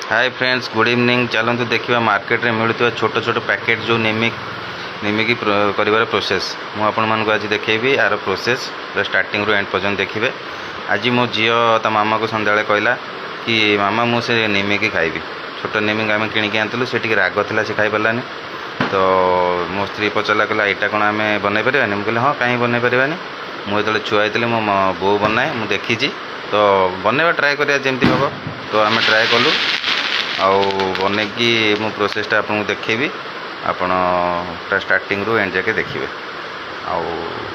Hi friends, good evening. चलतु देखा market में मिलूँ छोट छोट पैकेट जो निमिकी कर प्रोसेस मुझे आज देखी यार प्रोसेस स्टार्टिंग रू एंड पर्यटन देखिए। आज मो झील ता मामा को सन्दा कहला कि मामा मुझे निमिकी खाइबी। छोट निमिक आम किणिकी आनलु से राग था से खाई पारानी। तो मो स्त्री पचारा कहला यहाँ कौन आम बनई पारानी। मुझे हाँ कहीं बनई पारानी। मुझे छुआ थी मो बो बनाए मुझे देखी तो बनवा ट्राए करा जमी हम। तो आम ट्राए कलु बनईकी मो प्रोसेसटा आपको देखी। आपण स्टार्टिंग रू एंड जाके देखिए।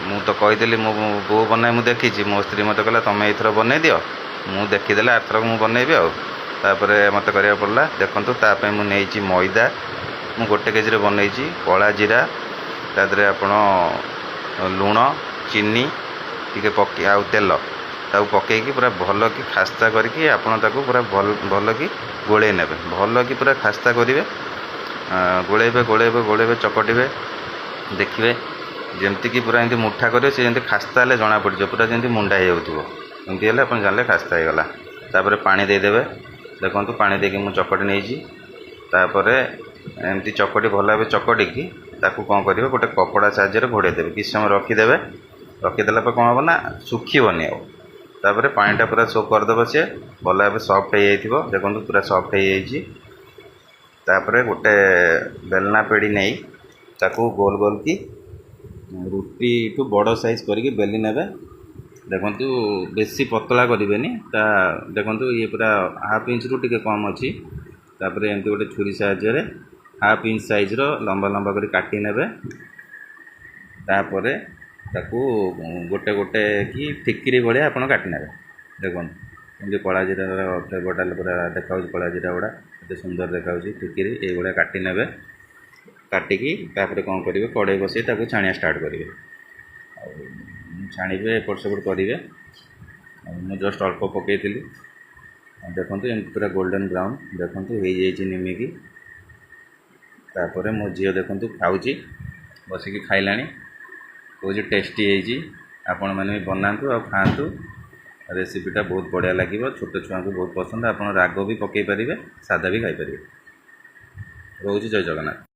मु तो कहीदेली मो बो बनाए मुझे देखी। मो स्त्री मत कहला तुम एथर बनई दि मुझे देखीदे आरथरक मुझे बनईबी आउे मत करा पड़ा। देखूँ ताप मुझे मैदा मु गोटे केजी बनई कला जीरा तादे आप लुण चीनी टी पक आउ तेल ताऊ पकईकी पूरा भल कि खास्ता करके आपको पूरा भल कि गोले ने भल कि पूरा खास्ता करेंगे। गोलेबे गोलेबे गोलेबे चकटे देखिए जमती कि पूरा एमती मुठा करेंगे। सी जमी खास्ता है जना पड़ पूरा जमी मुंडा होमती है आप जानले खास्ता होगला। तापर पानी देदेवे। देखो पानी देके मुझे चकटी नहीं एमती चकटी भल भाव चकटी की कौन करेंगे गोटे कपड़ा साहाଯ୍य घोड़े देवे। किस समय रखीदे रखीदेला कौन हम ना सुखीबनी आउे पानीटा पूरा सोक करदेव। सी भल भाव सफ्ट हो देखो पूरा सफ्ट हो गोटे बेलना पेड़ी नहीं ताकू गोल गोल की रुटी टू बड़ साइज करके बेली ने। देखु बेसी पतला करेंगे देखु ये पूरा हाफ इंच रू टे कम अच्छी। एमती गोटे छुरी साहाଯ୍य हाफ इंच साइज लंबा लंबा कर काटी ने। ताकू गोटे गोटे कि ठिकिरी भाया आप काटी ने। देखो एमती कला जीरा फ्लेवरटा पूरा देखा कला जीरा गुड़ा एत सुंदर देखा ठिकिरी ये काटी ने। काटिकी कौन करेंगे कड़े बसई छाणिया स्टार्ट करेंगे। छाणिबे एपट सेपट करेंगे। मुझे जस्ट अल्प पकई देखो एमती पूरा गोल्डन ब्राउन देखो हो निमिकी। तापर मो झील देखो खाऊँगी बसिकी खाइला कौच टेस्टी होती। आपण मैंने बनातु आ खातु। रेसिपीटा बहुत बढ़िया लगे। छोट छुआ को बहुत पसंद। आप राग भी पकई पारे सादा भी खाई पारे। रोज जय जगन्नाथ।